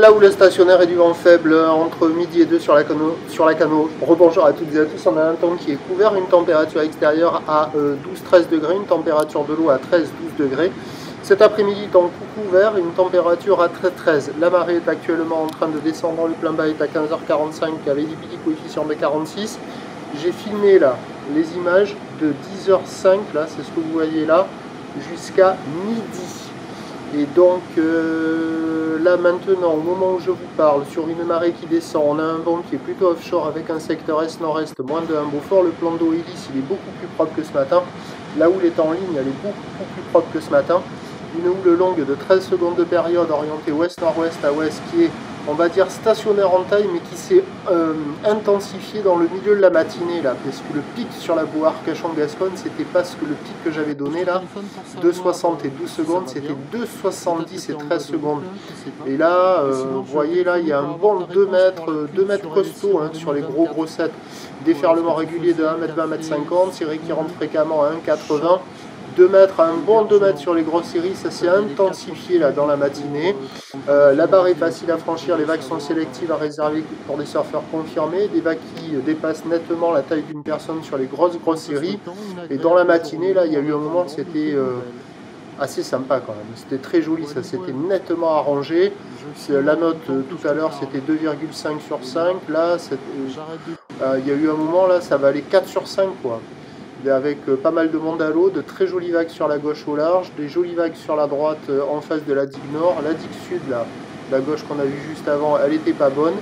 Là où le stationnaire est du vent faible, entre midi et 2 sur la Cano. Rebonjour à toutes et à tous, on a un temps qui est couvert, une température extérieure à 12-13 degrés, une température de l'eau à 13-12 degrés. Cet après-midi, temps couvert, une température à 13. La marée est actuellement en train de descendre, le plein bas est à 15h45 avec des petits coefficients de 46. J'ai filmé là les images de 10h05, là c'est ce que vous voyez là, jusqu'à midi. Et donc là maintenant, au moment où je vous parle, sur une marée qui descend, on a un vent qui est plutôt offshore avec un secteur est-nord-est, moins de 1 Beaufort. Le plan d'eau hélice, il est beaucoup plus propre que ce matin. La houle est en ligne, elle est beaucoup plus propre que ce matin. Une houle longue de 13 secondes de période orientée ouest-nord-ouest à ouest qui est, on va dire, stationnaire en taille, mais qui s'est intensifiée dans le milieu de la matinée, là, parce que le pic sur la boue Arcachon-Gascogne, c'était pas ce que le pic que j'avais donné, là, 2,60 et 12 secondes, c'était 2,70 et 13 secondes. Et là, vous voyez, là, il y a un bon 2 mètres costaud hein, sur les gros sets. Déferlement régulier de 1 mètre 20, 1 mètre 50, série qui rentre fréquemment à 1,80. 2 mètres, un bon 2 mètres sur les grosses séries, ça s'est intensifié là dans la matinée. La barre est facile à franchir, les vagues sont sélectives à réserver pour des surfeurs confirmés, des vagues qui dépassent nettement la taille d'une personne sur les grosses séries. Et dans la matinée, là, il y a eu un moment, c'était assez sympa quand même. C'était très joli, ça s'était nettement arrangé. La note tout à l'heure, c'était 2,5 sur 5. Là, il y a eu un moment, là, ça va aller 4 sur 5 quoi. Avec pas mal de monde à l'eau, de très jolies vagues sur la gauche au large, des jolies vagues sur la droite en face de la digue nord. La digue sud, là, la gauche qu'on a vue juste avant, elle n'était pas bonne.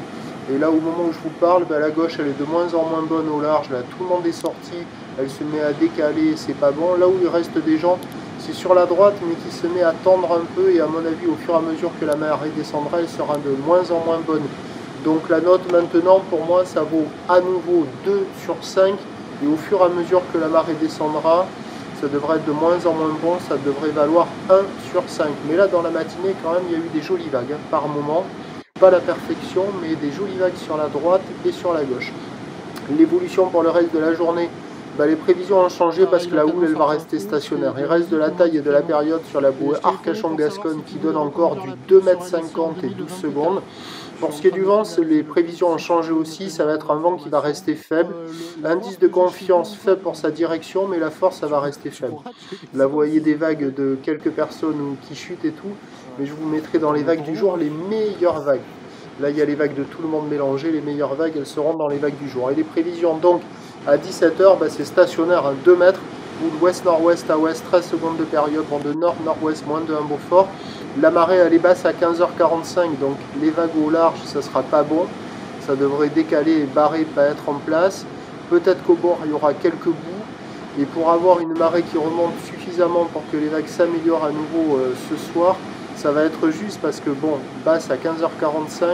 Et là, au moment où je vous parle, la gauche, elle est de moins en moins bonne au large. Là, tout le monde est sorti, elle se met à décaler, c'est pas bon. Là où il reste des gens, c'est sur la droite, mais qui se met à tendre un peu. Et à mon avis, au fur et à mesure que la marée descendra, elle sera de moins en moins bonne. Donc la note maintenant, pour moi, ça vaut à nouveau 2 sur 5. Et au fur et à mesure que la marée descendra, ça devrait être de moins en moins bon, ça devrait valoir 1 sur 5. Mais là, dans la matinée, quand même, il y a eu des jolies vagues, hein, par moment. Pas la perfection, mais des jolies vagues sur la droite et sur la gauche. L'évolution pour le reste de la journée, les prévisions ont changé parce que la houle, elle va rester stationnaire. Il reste de la taille et de la période sur la bouée Arcachon-Gascogne qui donne encore du 2,50 m et 12 secondes. Pour ce qui est du vent, les prévisions ont changé aussi, ça va être un vent qui va rester faible. Indice de confiance faible pour sa direction, mais la force, ça va rester faible. Là, vous voyez des vagues de quelques personnes qui chutent et tout, mais je vous mettrai dans les vagues du jour les meilleures vagues. Là, il y a les vagues de tout le monde mélangées, les meilleures vagues, elles seront dans les vagues du jour. Et les prévisions, donc, à 17h, c'est stationnaire, 2 mètres, ou de ouest-nord-ouest à ouest, 13 secondes de période, vent de nord-nord-ouest, moins de 1 Beaufort. La marée elle est basse à 15h45, donc les vagues au large, ça sera pas bon. Ça devrait décaler et barrer, pas être en place. Peut-être qu'au bord, il y aura quelques boues. Et pour avoir une marée qui remonte suffisamment pour que les vagues s'améliorent à nouveau ce soir, ça va être juste parce que, bon, basse à 15h45,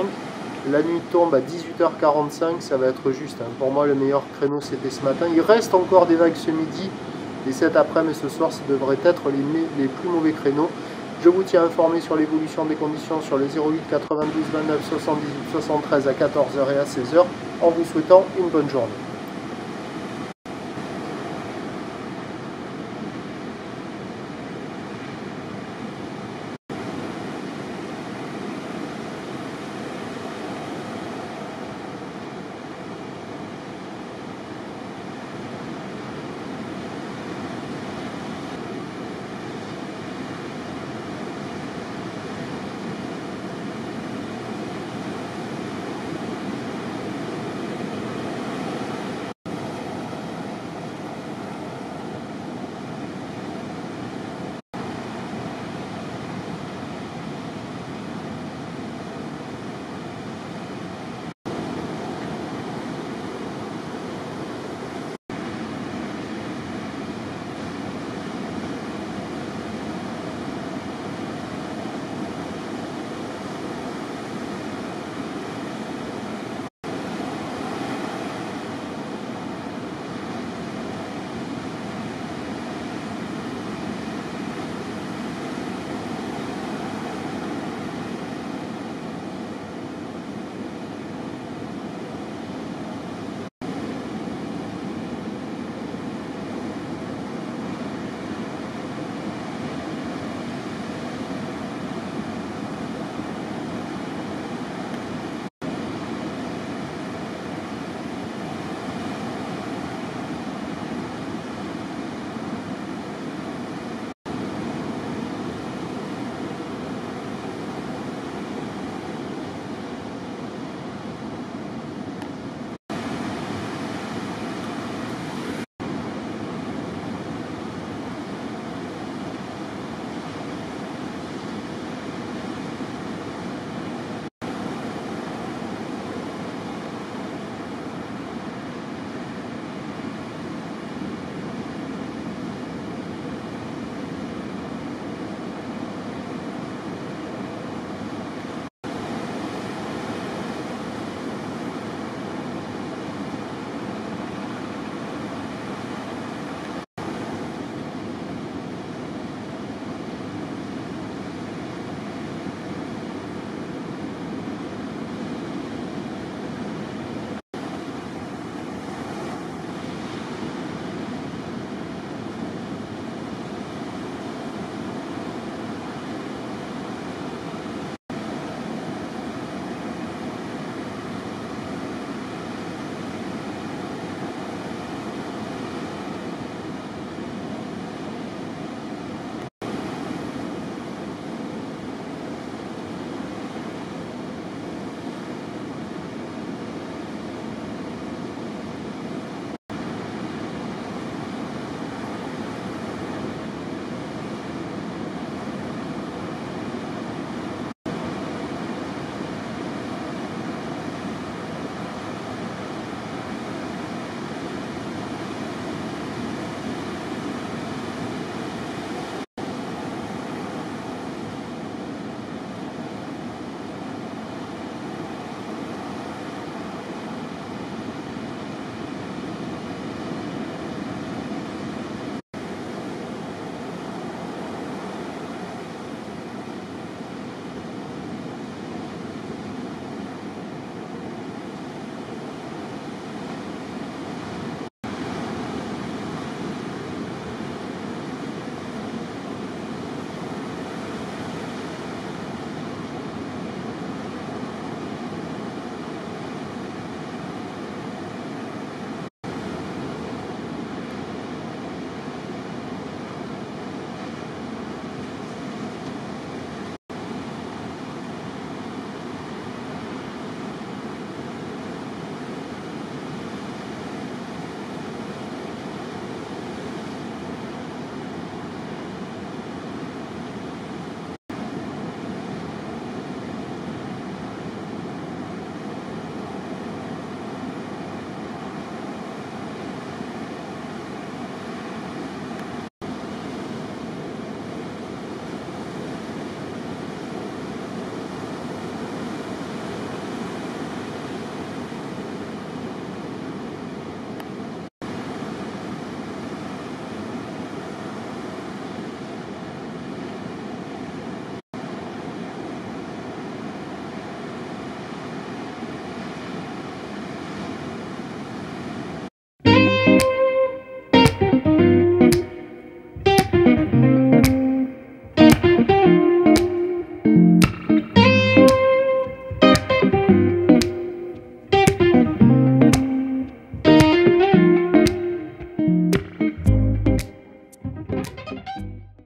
la nuit tombe à 18h45, ça va être juste. Hein. Pour moi, le meilleur créneau, c'était ce matin. Il reste encore des vagues ce midi. Et cet après-midi et ce soir, ça devrait être les plus mauvais créneaux. Je vous tiens informé sur l'évolution des conditions sur les 08 92 29 78 73 à 14h et à 16h en vous souhaitant une bonne journée.